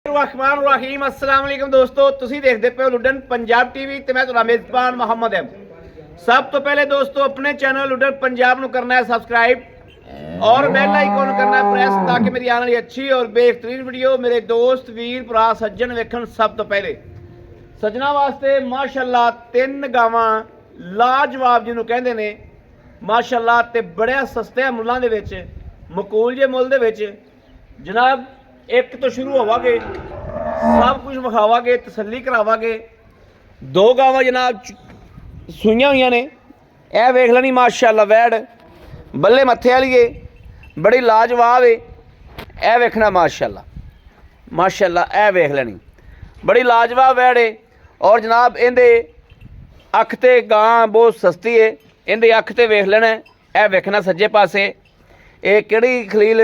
रहमान अस्सलाम वालेकुम दोस्तों, तुसी देखते पे हो लुडन पंजाब टीवी ते मैं तुहाडा मेजबान मोहम्मद है। सब तो पहले दोस्तों अपने चैनल लुडन पंजाब को करना है सब्सक्राइब और बेल आइकन करना है प्रेस ताकि मेरी आने वाली अच्छी और बेहतरीन वीडियो मेरे दोस्त वीर भरा सज्जन वेखन। सब तो पहले सज्जना वास्ते माशाअल्लाह 3 गावां लाजवाब जिन्हों कहते ने माशाअल्लाह ते बड़े सस्ते मुल्लां दे विच मकूल जे मुल दे विच जनाब एक तो शुरू होवागे सब कुछ विखावागे तसल्ली करावागे। 2 गावां जनाब सूइयां हुई ने यह वेख लेनी माशाअल्लाह वैड़ बल्ले मत्थे वाली है बड़ी लाजवाब है। यह वेखना माशाअल्लाह माशाअल्लाह यह वेख लेनी बड़ी लाजवाब वैड़ है। और जनाब इहदे अख ते गां बहुत सस्ती है इहदे अख ते वेख लेना यह वेखना सज्जे पासे ये किहड़ी खलील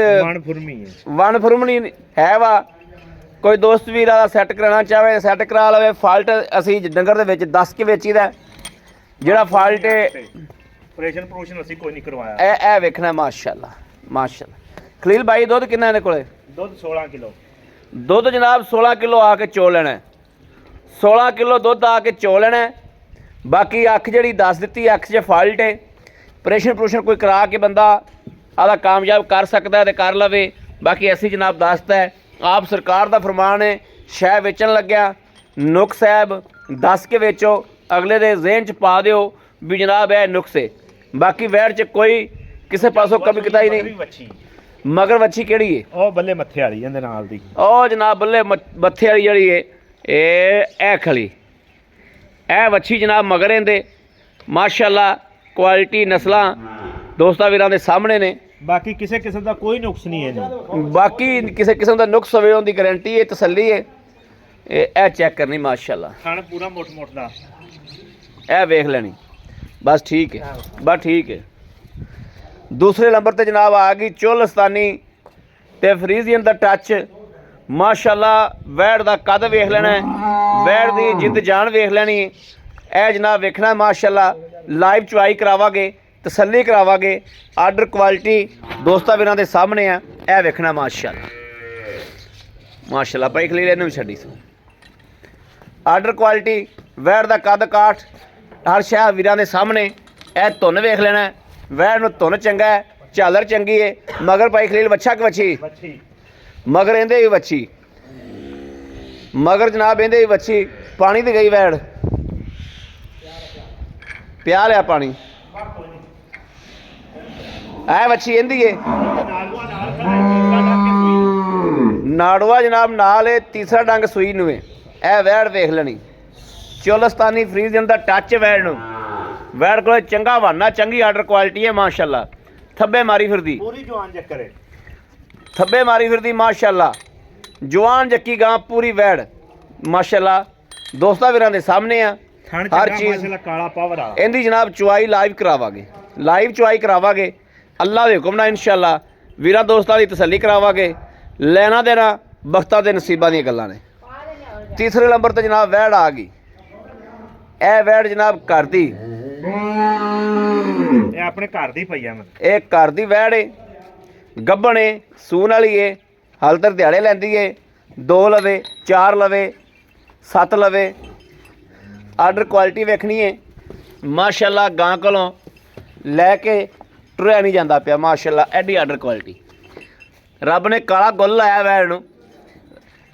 वन फुरमनी है वा। कोई दोस्त वीर सैट कराना चाहे सैट करा लवे। फाल्ट असी डंगर दे विच दस के वेची दा जिहड़ा फाल्ट ऑपरेशन प्रोशन असी कोई नहीं करवाया। ए वेखना माशाअल्लाह माशाअल्लाह। खलील भाई दुध कितना इहदे कोले? दुध 16 किलो दुध जनाब 16 किलो आके चो लेना 16 किलो दुध आके चो लेना। बाकी अख जिहड़ी दस दित्ती अख च फाल्ट है ऑपरेशन प्रोशन कोई करा के बंदा आदा कामयाब कर सकता है तो कर लवे। बाकी ऐसी जनाब दसता है आप सरकार का फरमान है शह वेचन लग्या नुक्स साहब दस के वेचो अगले दे ज़हन च पा दिओ भी जनाब है नुक्स है। बाकी वैर च कोई किसी पासों कमी किता ही नहीं। मगर वच्छी केड़ी है? ओ बल्ले मत्थे वाली इहदे नाल दी ओ जनाब बल्ले मत्थे वाली जिहड़ी है ए खली ए वच्छी जनाब मगर इहदे माशाअल्लाह क्वालिटी नस्लां दोस्तां वीरां दे सामने ने। बाकी किसी किस्म का कोई नुक्स नहीं है। बाकी किसी किस्म का नुक्स होवे उनकी गारंटी है तसल्ली है। ए चेक करनी माशाअल्लाह खाना पूरा मोट मोट दा ए वेख लेनी बस ठीक है बस ठीक है। दूसरे नंबर ते जनाब आ गई चोलस्तानी ते फ्रीजियन दा टच माशाअल्लाह। वैड़ दा कद वेख लेना वैड़ दी जिंद जान वेख लेनी ए जनाब वेखना माशाअल्लाह। लाइव चुआई करावागे तसल्ली करावागे आर्डर क्वालिटी दोस्तां वीरां दे सामने है ए वेखना माशाअल्लाह माशाअल्लाह। भाई खलील इन्हूं भी छड्डी सी आर्डर क्वालिटी वैड़ दा कद काठ हर शह वीरां दे सामने ए धुन वेख लेना वैड़ नूं धुन चंगा है झालर चंगी है। मगर भाई खलील वच्छा कि वच्छी मगर इहदे भी वच्छी मगर जनाब इहदे भी वच्छी पानी ते गई वैड़ पिया लिया पानी ऐ वच्छी इंदी है नाड़ुआ जनाब नाल है तीसरा डंग सूई नूं ए वैड़ वेख लेनी चोलस्तानी फ्रीजियन दा टच वैड़ नूं वैड़ कोल चंगा वाना चंगी आर्डर क्वालिटी है माशाअल्लाह। थब्बे मारी फिरदी पूरी जवान चक्कर है थब्बे मारी फिरदी माशाअल्लाह जवान जक्की गां पूरी वैड़ माशाअल्लाह। दोस्तां वीरां दे सामने आ हर चीज़ काला पावर आ इहदी जनाब चुआई लाइव करावागे अल्लाह दे हुक्म नाल इंशाअल्लाह वीरां दोस्तां दी तसल्ली करावागे। लेना देना बख्तां दे नसीबां दी गल्लां ने। तीसरे नंबर ते जनाब वैड़ आ गई ए वैड़ जनाब घर दी अपने घर दी पई है ए घर दी वैड़ है गब्बण है सून वाली है हाल तर दिहाड़े लैंदी है 2 लवे 4 लवे 7 लवे। आर्डर क्वालिटी वेखनी है माशाअल्लाह गां कोलों लैके टुरिया नहीं जाता पिया माशाअल्लाह एडी आर्डर क्वालिटी। रब ने काला गुल लाया वैड़ नूं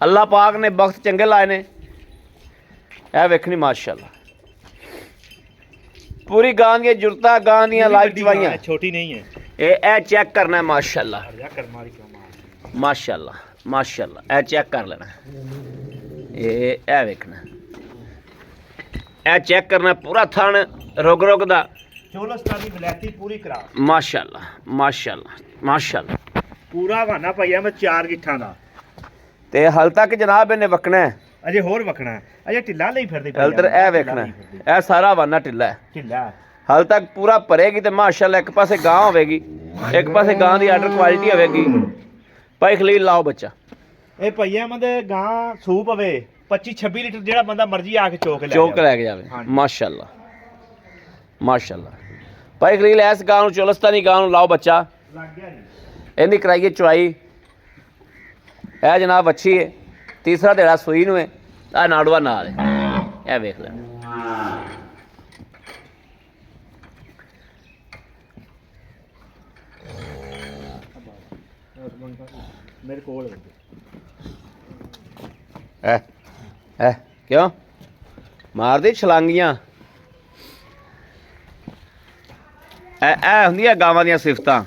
अल्लाह पाक ने बख्त चंगे लाए ने ए वेखनी माशाअल्लाह। पूरी गां दी जुरता गां दी लाइव चवाइयां छोटी नहीं है ए चेक करना है माशाअल्लाह माशाअल्लाह माशाअल्लाह। ए चेक कर लेना ए वेखना ए चेक करना पूरा थन रुग रुग दा चोलस्तानी वलैती पूरी करा माशाअल्लाह माशाअल्लाह माशाअल्लाह। पूरा वाना पईया मैं 4 गिट्ठां दा ते हल तक जनाब इन्हें वकना है अजे होर वकना है अजे ढिल्ला नहीं फिरदी हल तर ए वेखना है ए सारा वाना ढिल्ला है ढिल्ला हल तक पूरा भरेगी तो माशाअल्लाह एक पासे गां होगी एक पासे गां दी आर्डर क्वालिटी होगी। भाई खलील लाओ बच्चा ए भईया मदे गां सूप पवे 25-26 लीटर जेड़ा बंदा मर्जी आके चौक लैके जावे माशाअल्लाह माशाअल्लाह। भाई खलील इस गां नूं चोलस्तानी गां नूं लाओ बच्चा इहदी कराइए चुआई ए जनाब अच्छी है ਤੀਸਰਾ ਦਿਹਾੜਾ ਸੂਈ ਨੂੰ ਹੈ। ਆ ਨਾੜੂਆ ਨਾਲ ਹੈ, ਇਹ ਵੇਖ ਲੈਣਾ। ਮੇਰੇ ਕੋਲ ਐ ਕਿਉਂ ਮਾਰਦੇ ਛਲਾਂਗੀਆਂ। ਐ ਹੁੰਦੀਆਂ ਗਾਵਾਂ ਦੀਆਂ ਸਿਫਤਾਂ।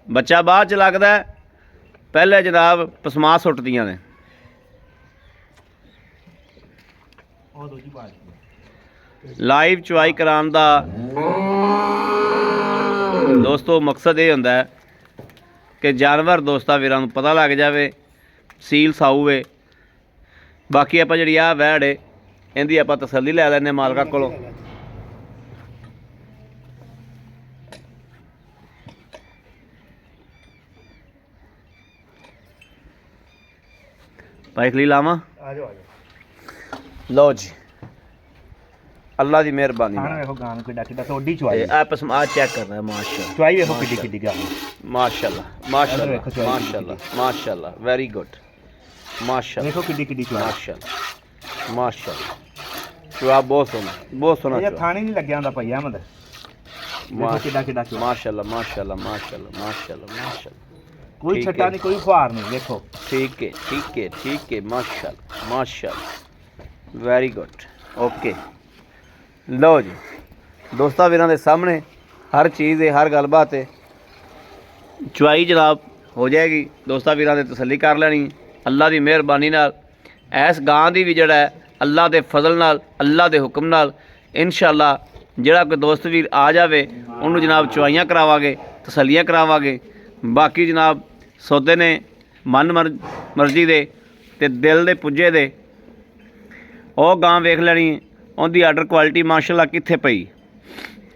ਬੱਚਾ ਬਾਅਦ ਚ ਲੱਗਦਾ, ਪਹਿਲੇ ਜਨਾਬ ਪਸਮਾ ਸੁੱਟਦੀਆਂ ਨੇ। ਉਹ ਦੂਜੀ ਬਾਤ ਲਾਈਵ ਚੁਆਈ ਕਰਾਉਣ ਦਾ ਦੋਸਤੋ ਮਕਸਦ ਇਹ ਹੁੰਦਾ ਹੈ ਕਿ ਜਾਨਵਰ ਦੋਸਤਾਂ ਵੀਰਾਂ ਨੂੰ ਪਤਾ ਲੱਗ ਜਾਵੇ, ਸੀਲ ਸਾਊ ਵੇ। ਬਾਕੀ ਆਪਾਂ ਜਿਹੜੀ ਆਹ ਵੈੜ ਏ ਇਹਦੀ ਆਪਾਂ ਤਸੱਲੀ ਲੈ ਲੈਂਦੇ ਮਾਲਕਾਂ ਕੋਲੋਂ। ਭਾਈ ਖਲੀਲ ਆਵਾਂ, ਆ ਜਾਓ ਲਓ ਜੀ, ਅੱਲਾ ਦੀ ਮਿਹਰਬਾਨੀ ਖਾਣਾ ਨਾਲ। ਵੇਖੋ ਗਾਂ ਨੂੰ ਕਿੱਡਾ ਕਿੱਡਾ ਤੁਹਾਡੀ ਚੁਆਈ ਆ ਪਸਮਾ ਚੈੱਕ ਕਰਨਾ ਹੈ। ਮਾਸ਼ਾਅੱਲਾ ਚੁਆਈ ਵੇਖੋ ਕਿੱਡੀ ਕਿੱਡੀ ਗਾਂ। ਮਾਸ਼ਾਅੱਲਾ ਮਾਸ਼ਾਅੱਲਾ ਮਾਸ਼ਾਅੱਲਾ ਮਾਸ਼ਾਅੱਲਾ, ਵੈਰੀ ਗੁੱਡ, ਮਾਸ਼ਾਅੱਲਾ ਵੇਖੋ ਕਿੱਡੀ ਕਿੱਡੀ ਚੁਆਈ। ਮਾਸ਼ਾਅੱਲਾ ਮਾਸ਼ਾਅੱਲਾ, ਚੁਆ ਬਹੁਤ ਸੋਹਣਾ, ਬਹੁਤ ਸੋਹਣਾ ਇਹ ਚੁਆ। ਥਾਣੀ ਨਹੀਂ ਲੱਗਿਆ ਹੁੰਦਾ ਭਈਆ ਅਹਿਮਦ। ਵੇਖੋ ਕਿੱਡਾ ਕਿੱਡਾ ਚੁਆਈ। ਮਾਸ਼ਾਅੱਲਾ ਮਾਸ਼ਾਅੱਲਾ ਮਾਸ਼ਾਅੱਲਾ ਮਾਸ਼ਾਅੱਲਾ ਮਾਸ਼ਾਅੱਲਾ, ਕੋਈ ਠੀਕ ਛੱਟਾ ਹੈ। ਨਹੀਂ, ਕੋਈ ਫੁਹਾਰ ਨਹੀਂ। ਵੇਖੋ ਠੀਕ ਹੈ ਠੀਕ ਹੈ ਠੀਕ ਹੈ, ਮਾਸ਼ਾਅੱਲਾ ਮਾਸ਼ਾਅੱਲਾ, ਵੈਰੀ ਗੁੱਡ, ਓਕੇ। ਲਓ ਜੀ ਦੋਸਤਾਂ ਵੀਰਾਂ ਦੇ ਸਾਹਮਣੇ ਹਰ ਚੀਜ਼ ਹੈ, ਹਰ ਗੱਲਬਾਤ ਹੈ। ਚੁਆਈ ਜਨਾਬ ਹੋ ਜਾਏਗੀ, ਦੋਸਤਾਂ ਵੀਰਾਂ ਦੇ ਤਸੱਲੀ ਕਰ ਲੈਣੀ ਅੱਲਾ ਦੀ ਮਿਹਰਬਾਨੀ ਨਾਲ। ਇਸ ਗਾਂ ਦੀ ਵੀ ਜਿਹੜਾ ਹੈ ਅੱਲਾ ਦੇ ਫਜ਼ਲ ਨਾਲ, ਅੱਲਾ ਦੇ ਹੁਕਮ ਨਾਲ ਇਨਸ਼ਾਅੱਲਾ ਜਿਹੜਾ ਕੋਈ ਦੋਸਤ ਵੀਰ ਆ ਜਾਵੇ ਉਹਨੂੰ ਜਨਾਬ ਚੁਆਈਆਂ ਕਰਾਵਾਂਗੇ, ਤਸੱਲੀਆਂ ਕਰਾਵਾਂਗੇ। ਬਾਕੀ ਜਨਾਬ ਸੌਦੇ ਨੇ ਮਨ ਮਰਜ਼ੀ ਦੇ ਤੇ ਦਿਲ ਦੇ ਪੁੱਜੇ ਦੇ। ਉਹ ਗਾਂ ਵੇਖ ਲੈਣੀ, ਉਹਦੀ ਆਰਡਰ ਕੁਆਲਿਟੀ ਮਾਸ਼ਾਅੱਲਾ ਕਿੱਥੇ ਪਈ,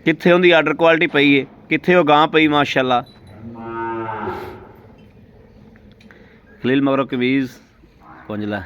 ਕਿੱਥੇ ਉਹਦੀ ਆਰਡਰ ਕੁਆਲਿਟੀ ਪਈ ਹੈ, ਕਿੱਥੇ ਉਹ ਗਾਂ ਪਈ ਮਾਸ਼ਾਅੱਲਾ। ਖਲੀਲ ਮਗਰੋਂ ਕਵੀਜ਼ ਪੁੰਜ ਲੈ।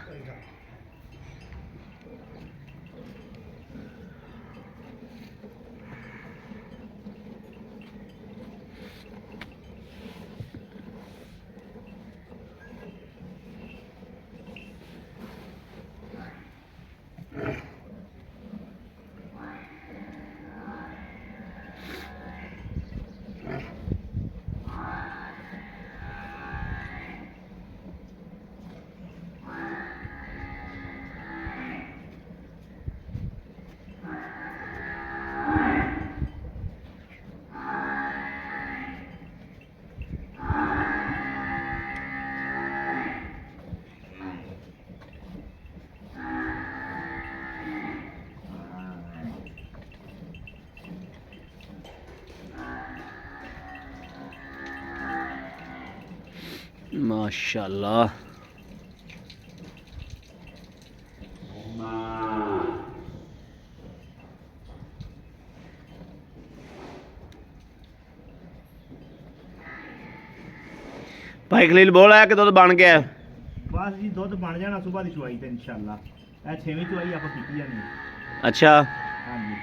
माशाल्लाह, भाई खलील बोल आया कि दुध बन गया है? बस जी दुध बन जाना सुबह की चुआई ते इंशाअल्लाह। ਇਹ 6ਵੀਂ ਚੁਆਈ ਆਪਾਂ ਕੀਤੀ ਜਾਣੀ। अच्छा ਹਾਂਜੀ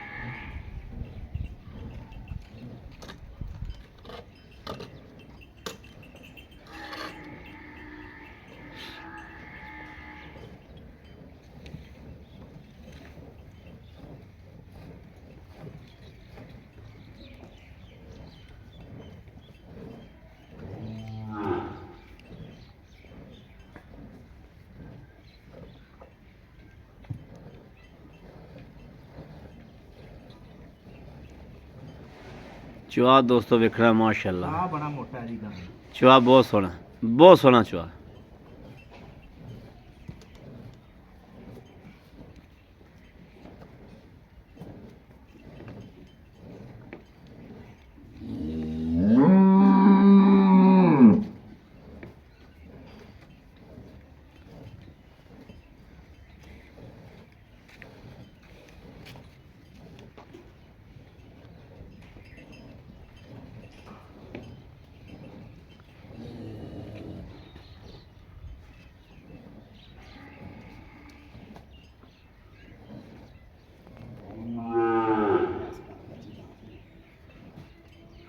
चुआ दोस्तों वेखना माशाल्लाह, ਆ ਬੜਾ ਮੋਟਾ ਹੈ ਜੀ ਗਾਂ। चुआ बहुत सोहना चुआ।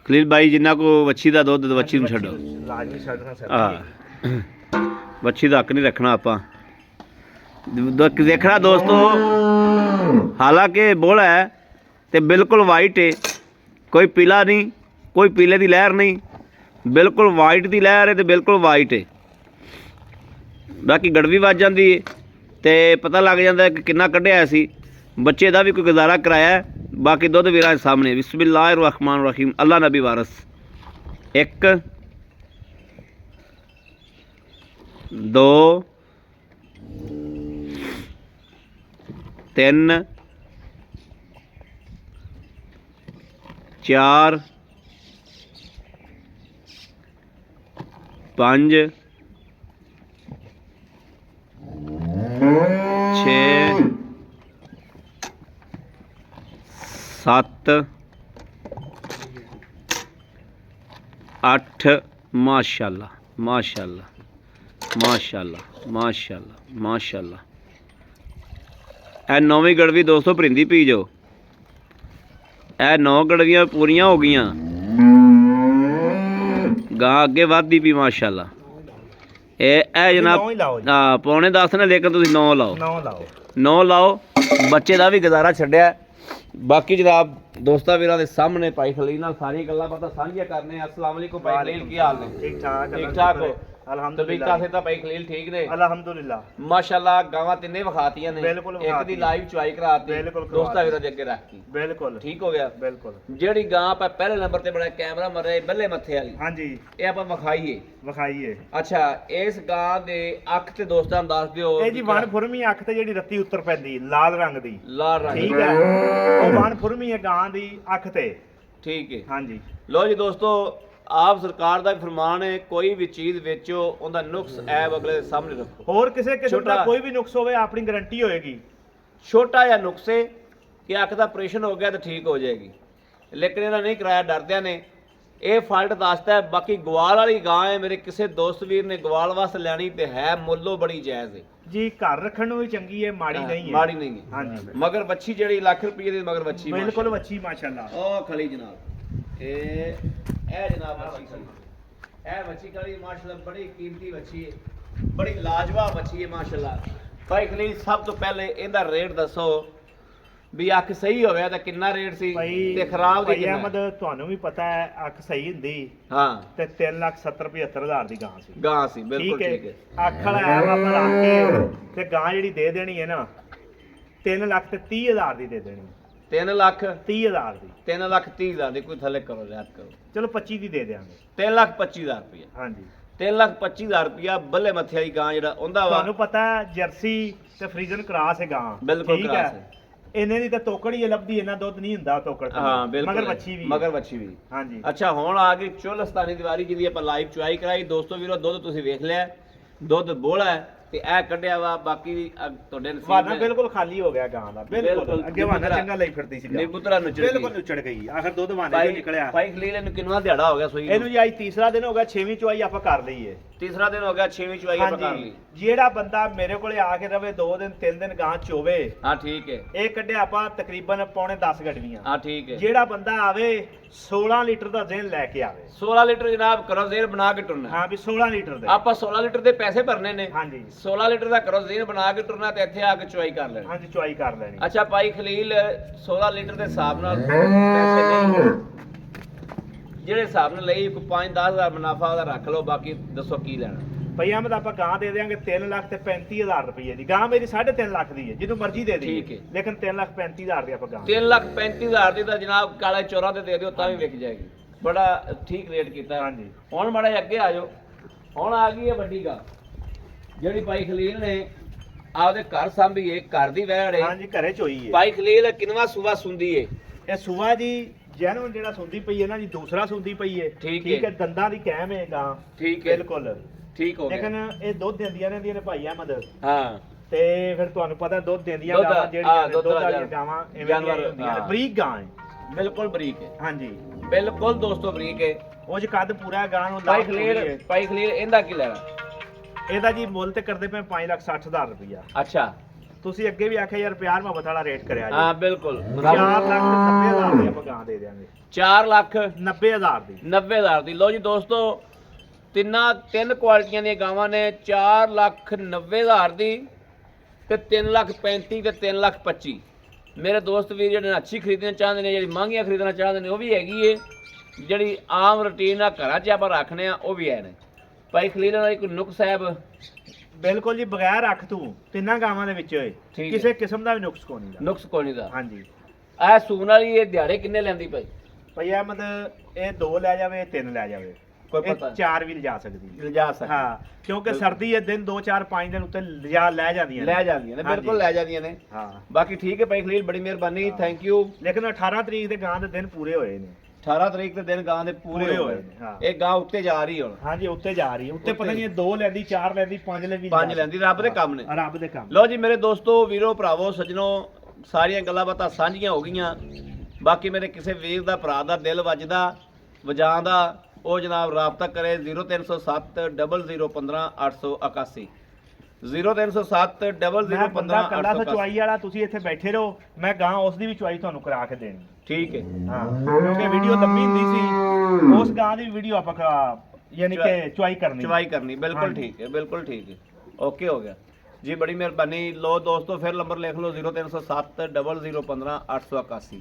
खलील भाई जिन्ना को वच्छी का दुध वच्छी में छड्डो। ਲਾਜ਼ਮੀ ਛੱਡਣਾ ਸਰ। हाँ ਵੱਛੀ ਦਾ ਹੱਕ ਨਹੀਂ ਰੱਖਣਾ ਆਪਾਂ। ਦੇਖਣਾ ਦੋਸਤੋ, ਹਾਲਾਂਕਿ ਬੋਲਾ ਹੈ ਤੇ ਬਿਲਕੁਲ ਵਾਈਟ ਹੈ, ਕੋਈ ਪੀਲਾ ਨਹੀਂ, ਕੋਈ ਪੀਲੇ ਦੀ ਲਹਿਰ ਨਹੀਂ, ਬਿਲਕੁਲ ਵਾਈਟ ਦੀ ਲਹਿਰ ਹੈ ਤੇ ਬਿਲਕੁਲ ਵਾਈਟ ਹੈ। ਬਾਕੀ ਗੜਵੀ ਵੱਜ ਜਾਂਦੀ ਹੈ ਤੇ ਪਤਾ ਲੱਗ ਜਾਂਦਾ ਕਿ ਕਿੰਨਾ ਕੱਢਿਆ ਸੀ। ਬੱਚੇ ਦਾ ਵੀ ਕੋਈ ਗੁਜ਼ਾਰਾ ਕਰਾਇਆ। ਬਾਕੀ ਦੁੱਧ ਵੀਰਾਂ ਦੇ ਸਾਹਮਣੇ। ਬਿਸਮਿल्लाह रहमान रहीम, अल्लाह नबी वारस। 1 2 3 4 5 6 7 8 माशाल्लाह माशाल्लाह माशाल्लाह माशाल्लाह माशाल्लाह। ਇਹ ਨੌਵੀਂ ਗੜਵੀ ਦੋਸਤੋ ਭਰਿੰਦੀ ਪੀ ਜੋ। ਇਹ 9 ਗੜਵੀਆਂ ਪੂਰੀਆਂ ਹੋ ਗਈਆਂ। ਗਾਂ ਅੱਗੇ ਵੱਧਦੀ ਪਈ ਮਾਸ਼ਾਅੱਲਾ। ਇਹ ਜਨਾਬ ਹਾਂ ਪੌਣੇ 10 ਨੇ, ਲੇਕਿਨ ਤੁਸੀਂ 9 ਲਾਓ। 9 ਲਾਓ। ਬੱਚੇ ਦਾ ਵੀ ਗੁਜ਼ਾਰਾ ਛੱਡਿਆ। ਬਾਕੀ ਜਨਾਬ ਦੋਸਤਾਂ ਵੀਰਾਂ ਦੇ ਸਾਹਮਣੇ ਭਾਈ ਖਲੀਲ ਨਾਲ ਸਾਰੀਆਂ ਗੱਲਾਂ ਬਾਤਾਂ ਸਾਂਝੀਆਂ ਕਰਨੇ। अस्सलाम वालेकुम भाई खलील, की हाल ने? ठीक ठाक हो? अल्हम्दुलिल्लाह। से तो भाई खलील ठीक ने अल्हम्दुलिल्लाह माशाल्लाह। गावां तिन्ने विखातियां ने, एक दी लाइव चुआई कराती दोस्तां ਵੀਰਾਂ ਦੇ ਅੱਗੇ ਰੱਖਤੀ। बिल्कुल ठीक हो गया। बिल्कुल ਜਿਹੜੀ ਗਾਂ ਆਪਾਂ ਪਹਿਲੇ ਨੰਬਰ ਤੇ ਬੜਾ ਕੈਮਰਾ ਮਰੇ ਬੱਲੇ ਮੱਥੇ ਵਾਲੀ, ਹਾਂਜੀ ਇਹ ਆਪਾਂ ਵਿਖਾਈਏ। ਅੱਛਾ, ਇਸ ਗਾਂ ਦੇ ਅੱਖ ਤੇ ਦੋਸਤਾਂ ਨੂੰ ਦੱਸ ਦਿਓ। ਇਹ ਜੀ ਵਣ ਫੁਰਮੀ ਅੱਖ ਤੇ ਜਿਹੜੀ ਰੱਤੀ ਉੱਤਰ ਪੈਂਦੀ ਲਾਲ ਰੰਗ ਦੀ, ਲਾਲ ਰੰਗ, ਠੀਕ ਹੈ, ਉਹ ਵਣ ਫੁਰਮੀ ਹੈ ਗਾਂ ਦੀ ਅੱਖ ਤੇ। ਠੀਕ ਹੈ, ਹਾਂਜੀ। ਲੋ ਜੀ ਦੋਸਤੋ, ਆਪ ਸਰਕਾਰ ਦਾ ਫਰਮਾਨ ਹੈ, ਕੋਈ ਵੀ ਚੀਜ਼ ਵੇਚੋ ਉਹਦਾ ਨੁਕਸ ਐਬ ਅਗਲੇ ਦੇ ਸਾਹਮਣੇ ਰੱਖੋ। ਹੋਰ ਕਿਸੇ ਕਿਸਮ ਦਾ ਕੋਈ ਵੀ ਨੁਕਸ ਹੋਵੇ ਆਪਣੀ ਗਾਰੰਟੀ ਹੋਏਗੀ। ਛੋਟਾ ਜਿਹਾ ਨੁਕਸ ਹੈ ਕਿ ਅੱਖ ਦਾ ਆਪਰੇਸ਼ਨ ਹੋ ਗਿਆ ਤਾਂ ਠੀਕ ਹੋ ਜਾਏਗੀ, ਲੇਕਿਨ ਇਹਨਾਂ ਨਹੀਂ ਕਰਾਇਆ, ਡਰਦਿਆਂ ਨੇ। ਇਹ ਫਾਲਟ ਦੱਸਦਾ ਹੈ। ਬਾਕੀ ਗਵਾਲ ਵਾਲੀ ਗਾਂ ਹੈ, ਮੇਰੇ ਕਿਸੇ ਦੋਸਤ ਵੀਰ ਨੇ ਗਵਾਲ ਵਾਸਤੇ ਲੈਣੀ ਤੇ ਹੈ, ਮੁੱਲੋਂ ਬੜੀ ਜਾਇਜ਼ ਹੈ ਜੀ। ਘਰ ਰੱਖਣ ਨੂੰ ਵੀ ਚੰਗੀ ਹੈ, ਮਾੜੀ ਨਹੀਂ ਹੈ। ਮਾੜੀ ਨਹੀਂ ਹੈ, ਹਾਂਜੀ। ਮਗਰ ਵੱਛੀ ਜਿਹੜੀ ਲੱਖ ਰੁਪਏ ਦੀ ਮਗਰ ਵੱਛੀ, ਬਿਲਕੁਲ ਵੱਛੀ ਮਾਸ਼ਾਅੱਲਾ। ਉਹ ਖਲੀ ਜਨਾਬ, ਇਹ ਜਨਾਬ ਵੱਛੀ ਖਲੀ, ਇਹ ਵੱਛੀ ਖਲੀ ਮਾਸ਼ਾਅੱਲਾ ਬੜੀ ਕੀਮਤੀ ਵੱਛੀ ਹੈ, ਬੜੀ ਲਾਜਵਾਬ ਵੱਛੀ ਹੈ ਮਾਸ਼ਾਅੱਲਾ। ਭਾਈ ਖਲੀਲ, ਸਭ ਤੋਂ ਪਹਿਲੇ ਇਹਦਾ ਰੇਟ ਦੱਸੋ ਵੀ ਅੱਖ ਸਹੀ ਹੋਵੇ ਤਾਂ ਕਿੰਨਾ ਰੇਟ ਸੀ ਤੇ ਖਰਾਬ ਦੀ ਕਿੰਨਾ? ਅਹਿਮਦ, ਤੁਹਾਨੂੰ ਵੀ ਪਤਾ ਹੈ ਅੱਖ ਸਹੀ ਹੁੰਦੀ ਹਾਂ ਤੇ 3,70,75,000 ਦੀ ਗਾਂ ਸੀ। ਗਾਂ ਸੀ, ਬਿਲਕੁਲ ਠੀਕ ਹੈ। ਅੱਖ ਵਾਲਾ ਐਪ ਆਪਾਂ ਰੱਖ ਕੇ ਤੇ ਗਾਂ ਜਿਹੜੀ ਦੇ ਦੇਣੀ ਹੈ ਨਾ 3,30,000 ਦੀ ਦੇ ਦੇਣੀ। 3,30,000 ਦੀ, 3,30,000 ਦੀ। ਕੋਈ ਥੱਲੇ ਕਰੋ, ਰਿਆਤ ਕਰੋ। ਚਲੋ 25 ਦੀ ਦੇ ਦੇਾਂਗੇ। 3,25,000 ਰੁਪਏ। ਹਾਂਜੀ, 3,25,000 ਰੁਪਇਆ ਬੱਲੇ ਮੱਥੇ ਵਾਲੀ ਗਾਂ ਜਿਹੜਾ ਉਹਦਾ ਵਾ। ਤੁਹਾਨੂੰ ਪਤਾ ਜਰਸੀ ਤੇ ਫਰੀਜ਼ਨ ਕ੍ਰਾਸ ਹੈ ਗਾਂ, ਬਿਲਕੁਲ ਕ੍ਰਾਸ ਹੈ। ਇਹਨੇ ਦੀ ਤਾਂ ਤੋਕੜ ਹੀ ਲੱਭਦੀ, ਇਹਨਾਂ ਦੁੱਧ ਨਹੀਂ ਹੁੰਦਾ ਤੋਕੜ। ਹਾਂ ਬਿਲਕੁਲ, ਮਗਰ ਵੱਛੀ ਵੀ। ਹਾਂਜੀ। ਅੱਛਾ, ਹੁਣ ਆ ਗਈ ਚੋਲਸਤਾਨੀ ਦੀਵਾਰੀ ਜਿਹਦੀ ਆਪਾਂ ਲਾਈਵ ਚੁਆਈ ਕਰਾਈ। ਦੋਸਤੋ ਵੀਰੋ, ਦੁੱਧ ਤੁਸੀਂ ਵੇਖ ਲਿਆ, ਦੁੱਧ ਬੋਲਾ ਹੈ ਤੇ ਇਹ ਕੱਢਿਆ ਵਾ। ਬਾਕੀ ਤੁਹਾਡੇ ਵਾਨਾ ਬਿਲਕੁਲ ਖਾਲੀ ਹੋ ਗਿਆ ਗਾਂ ਦਾ, ਬਿਲਕੁਲ। ਅੱਗੇ ਵਾਨਾ ਚੰਗਾ ਲਈ ਫਿਰਦੀ ਸੀ, ਨਿਬੁਤਰਾ ਨੁਚੜ ਗਈ, ਬਿਲਕੁਲ ਨੁਚੜ ਗਈ। ਆਖਰ ਦੁੱਧ ਵਾਨੇ ਚੋਂ ਨਿਕਲਿਆ। ਭਾਈ ਖਲੀਲ, ਇਹਨੂੰ ਕਿੰਨਾ ਦਿਹਾੜਾ ਹੋ ਗਿਆ ਸੂਈ? ਇਹਨੂੰ ਜੀ ਅੱਜ ਤੀਸਰਾ ਦਿਨ ਹੋ ਗਿਆ, 6ਵੀਂ ਚੁਆਈ ਆਪਾਂ ਕਰ ਲਈ ਹੈ। ਤੀਸਰਾ ਦਿਨ ਹੋ ਗਿਆ, 6ਵੀਂ ਚੁਆਈ ਆਪਾਂ ਕਰ ਲਈ। ਜਿਹੜਾ ਬੰਦਾ ਮੇਰੇ ਕੋਲੇ ਆ ਕੇ ਰਵੇ 2 ਦਿਨ 3 ਦਿਨ ਗਾਂ ਚੋਵੇ, ਹਾਂ ਠੀਕ ਹੈ, ਇਹ ਕੱਢਿਆ ਆਪਾਂ ਤਕਰੀਬਨ ਪੌਣੇ 10 ਗੜਵੀਆਂ। ਹਾਂ ਠੀਕ ਹੈ। ਜਿਹੜਾ ਬੰਦਾ ਆਵੇ 16 ਲੀਟਰ ਦਾ ਜ਼ੇਨ ਲੈ ਕੇ ਆਵੇ। 16 ਲੀਟਰ ਜਨਾਬ ਕਰੋ ਜ਼ੇਨ ਬਣਾ ਕੇ ਟੁਰਨਾ। ਹਾਂ ਵੀ 16 ਲੀਟਰ ਦੇ ਆਪਾਂ 16 ਲੀਟਰ ਦੇ ਪੈਸੇ ਭਰਨੇ ਨੇ। ਹਾਂਜੀ, 16 ਲੀਟਰ ਦਾ ਕਰੋ ਜ਼ੇਨ ਬਣਾ ਕੇ ਟੁਰਨਾ ਤੇ ਇੱਥੇ ਆ ਕੇ ਚੁਆਈ ਕਰ ਲੈਣੀ। ਹਾਂਜੀ, ਚੁਆਈ ਕਰ ਲੈਣੀ। ਅੱਛਾ ਭਾਈ ਖਲੀਲ, 16 ਲੀਟਰ ਦੇ ਹਿਸਾਬ ਨਾਲ ਪੈਸੇ ਨਹੀਂ, ਜਿਹੜੇ ਹਿਸਾਬ ਨਾਲ ਲਈ ਕੋਈ 5-10 ਹਜ਼ਾਰ ਮੁਨਾਫਾ ਉਹਦਾ ਰੱਖ ਲਓ। ਬਾਕੀ ਦੱਸੋ ਕੀ ਲੈਣਾ? ਭਈ ਅਹਿਮਦ, ਆਪਾਂ ਗਾਂ ਦੇ ਦੇਾਂਗੇ 3,35,000 ਰੁਪਏ ਦੀ। ਗਾਂ ਮੇਰੀ 3.5 ਲੱਖ ਦੀ ਹੈ, ਜਿਹਨੂੰ ਮਰਜ਼ੀ ਦੇ ਦੇ, ਠੀਕ ਹੈ, ਲੇਕਿਨ 3,35,000 ਦੀ ਆਪਾਂ ਗਾਂ। 3,35,000 ਦੀ ਤਾਂ ਜਨਾਬ ਕਾਲੇ ਚੋਰਾਂ ਤੇ ਦੇ ਦਿਓ ਤਾਂ ਵੀ ਵਿਕ ਜਾਏਗੀ। ਬੜਾ ਠੀਕ ਰੇਟ ਕੀਤਾ। ਹਾਂਜੀ, ਹੁਣ ਮਾੜਾ ਜਿਹਾ ਅੱਗੇ ਆ ਜਾਓ। ਹੁਣ ਆ ਗਈ ਹੈ ਵੱਡੀ ਗਾਂ ਜਿਹੜੀ ਭਾਈ ਖਲੀਲ ਨੇ ਆਪਦੇ ਘਰ ਸਾਂਭੀ ਹੈ, ਘਰ ਦੀ ਵਹਿੜ ਹੈ। ਹਾਂਜੀ, ਘਰੇ ਚੋਈ ਹੈ। ਭਾਈ ਖਲੀਲ ਕਿੰਨਵਾ ਸੂਆ ਸੁੰਦੀ ਹੈ? ਇਹ ਸੂਆ ਜੀ ਜੈਨੂਨ ਜਿਹੜਾ ਸੁੰਦੀ ਪਈ ਹੈ ਨਾ ਜੀ, ਦੂਸਰਾ ਸੁੰਦੀ ਪਈ ਹੈ। ਠੀਕ ਹੈ, ਦੰਦਾਂ ਦੀ ਕਾਇਮ ਹੈ ਗਾਂ, ਠੀਕ ਹੈ, ਬਿਲਕੁਲ ਠੀਕ ਹੋ ਗਿਆ। ਲੇਕਿਨ ਇਹ ਦੁੱਧ ਦਿੰਦੀਆਂ ਰਹਿੰਦੀਆਂ ਨੇ ਭਾਈ ਅਹਿਮਦ। ਹਾਂ, ਤੇ ਫਿਰ ਤੁਹਾਨੂੰ ਪਤਾ ਦੁੱਧ ਦਿੰਦੀਆਂ ਗਾਵਾਂ ਜਿਹੜੀਆਂ ਦੁੱਧ ਵਾਲੀਆਂ ਗਾਵਾਂ ਜਾਨਵਰ ਹੁੰਦੀਆਂ ਨੇ, ਬਰੀਕ ਗਾਂ ਹੈ, ਬਿਲਕੁਲ ਬਰੀਕ ਹੈ। ਹਾਂਜੀ, ਬਿਲਕੁਲ ਦੋਸਤੋ ਬਰੀਕ ਹੈ। ਉਹ ਚ ਕੱਦ ਪੂਰਾ ਗਾਂ ਨੂੰ। ਭਾਈ ਖਲੀਲ ਇਹਦਾ ਕੀ ਲੈਣਾ? ਇਹਦਾ ਜੀ ਮੁੱਲ ਤੇ ਕਰਦੇ ਪਏ 5,60,000 ਰੁਪਇਆ। ਅੱਛਾ, ਤੁਸੀਂ ਅੱਗੇ ਵੀ ਆਖਿਆ ਯਾਰ ਪਿਆਰ ਮੁਹੱਬਤ ਵਾਲਾ ਰੇਟ ਕਰਿਆ ਜੀ। ਹਾਂ ਬਿਲਕੁਲ, 4,90,000 ਦੀ ਆਪਾਂ ਗਾਂ ਦੇ ਦਿਆਂਗੇ। 4,90,000 ਦੀ। 90,000 ਦੀ। ਲੋ ਜੀ ਦੋਸਤੋ, ਤਿੰਨ ਕੁਆਲਿਟੀਆਂ ਦੀਆਂ ਗਾਵਾਂ ਨੇ 4,90,000 ਦੀ ਤੇ 3,35,000 ਤੇ 3,25,000। ਮੇਰੇ ਦੋਸਤ ਵੀਰ ਜਿਹੜੇ ਅੱਛੀ ਖਰੀਦਣਾ ਚਾਹੁੰਦੇ ਨੇ, ਜਿਹੜੀ ਮਹਿੰਗੀਆਂ ਖਰੀਦਣਾ ਚਾਹੁੰਦੇ ਨੇ, ਉਹ ਵੀ ਹੈਗੀ ਏ। ਜਿਹੜੀ ਆਮ ਰੂਟੀਨ ਨਾਲ ਘਰਾਂ 'ਚ ਆਪਾਂ ਰੱਖਨੇ ਆ ਉਹ ਵੀ ਹੈ ਨੇ। ਭਾਈ ਖਲੀਲ ਵਾਲਾ ਕੋਈ ਨੁਕਸ ਸਾਹਿਬ? ਬਿਲਕੁਲ ਜੀ, ਬਗੈਰ ਰੱਖ ਤੂੰ ਤਿੰਨਾਂ ਗਾਵਾਂ ਦੇ ਵਿੱਚ ਹੋਏ ਠੀਕ ਕਿਸੇ ਕਿਸਮ ਦਾ ਵੀ ਨੁਕਸ ਕੋਈ ਨਹੀਂ ਦਾ। ਨੁਕਸ ਕੋਈ ਨਹੀਂ ਦਾ। ਹਾਂਜੀ। ਇਹ ਸੂਣ ਵਾਲੀ ਇਹ ਦਿਹਾੜੇ ਕਿੰਨੇ ਲੈਂਦੀ ਭਾਈ? ਭਈ ਅਹਿਮਦ ਇਹ 2 ਲੈ ਜਾਵੇ, 3 ਲੈ ਜਾਵੇ, ਕੋਈ ਇਹ ਪਤਾ 4 ਵੀ ਲਿਜਾ ਸਕਦੀ ਹੈ। ਲਿਜਾ ਸਕਦੀ ਹਾਂ, ਕਿਉਂਕਿ ਸਰਦੀ ਇਹ ਦਿਨ 2 4 5 ਦਿਨ ਉੱਤੇ ਲੈ ਜਾਂਦੀਆਂ ਲੈ ਜਾਂਦੀਆਂ ਨੇ, ਬਿਲਕੁਲ ਲੈ ਜਾਂਦੀਆਂ ਨੇ। ਹਾਂ, ਬਾਕੀ ਠੀਕ ਹੈ ਭਾਈ ਖਲੀਲ, ਬੜੀ ਮਿਹਰਬਾਨੀ, ਥੈਂਕ ਯੂ। ਲੇਕਿਨ 18 ਤਰੀਕ ਦੇ ਗਾਂ ਦੇ ਦਿਨ ਪੂਰੇ ਹੋਏ ਨੇ। 18 ਤਰੀਕ ਦੇ ਦਿਨ ਗਾਂ ਦੇ ਪੂਰੇ ਹੋਏ ਨੇ। ਹਾਂ, ਇਹ ਗਾਂ ਉੱਤੇ ਜਾ ਰਹੀ ਹੁਣ। ਹਾਂਜੀ, ਉੱਤੇ ਜਾ ਰਹੀ ਹੈ। ਉੱਤੇ ਪਤਾ ਨਹੀਂ 2 ਲੈਂਦੀ, 4 ਲੈਂਦੀ, 5 ਲੈਂਦੀ, 5 ਲੈਂਦੀ। ਰੱਬ ਦੇ ਕੰਮ ਨੇ, ਰੱਬ ਦੇ ਕੰਮ। ਲਓ ਜੀ ਮੇਰੇ ਦੋਸਤੋ, ਵੀਰੋ, ਭਰਾਵੋ, ਸੱਜਣੋ, ਸਾਰੀਆਂ ਗੱਲਾਂ ਬਾਤਾਂ ਸਾਂਝੀਆਂ ਹੋ ਗਈਆਂ। ਬਾਕੀ ਮੇਰੇ ਕਿਸੇ ਵੀਰ ਦਾ, ਭਰਾ ਦਾ ਦਿਲ ਵੱਜਦਾ ਵਜਾਉਂਦਾ, ਉਹ ਜਨਾਬ ਰਾਬਤਾ ਕਰੇ 0307 0015 881 0307 0015 ਕੱਲਾ 881। ਚੁਆਈ ਵਾਲਾ ਤੁਸੀਂ ਇੱਥੇ ਬੈਠੇ ਰਹੋ, ਮੈਂ ਗਾਂ ਉਸ ਦੀ ਵੀ ਚੁਆਈ ਤੁਹਾਨੂੰ ਕਰਾ ਕੇ ਦੇਣੀ। ਠੀਕ ਹੈ। ਹਾਂ, ਕਿਉਂਕਿ ਵੀਡੀਓ ਲੰਮੀ ਹੁੰਦੀ ਸੀ, ਉਸ ਗਾਂ ਦੀ ਵੀਡੀਓ ਆਪਾਂ ਯਾਨੀ ਕਿ ਚੁਆਈ ਕਰਨੀ। ਬਿਲਕੁਲ ਠੀਕ ਹੈ, ਬਿਲਕੁਲ ਠੀਕ ਹੈ। ਓਕੇ ਹੋ ਗਿਆ ਜੀ, ਬੜੀ ਮਿਹਰਬਾਨੀ। ਲੋ ਦੋਸਤੋ, ਫਿਰ ਨੰਬਰ ਲਿਖ ਲਓ 0307 0015 881।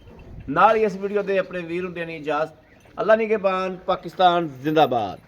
ਨਾਲ ਹੀ ਇਸ ਵੀਡੀਓ ਦੇ ਆਪਣੇ ਵੀਰ ਨੂੰ ਦੇਣੀ ਇਜਾਜ਼ਤ। ਅੱਲਾ ਨਿਗਹਿਬਾਨ, ਪਾਕਿਸਤਾਨ ਜ਼ਿੰਦਾਬਾਦ।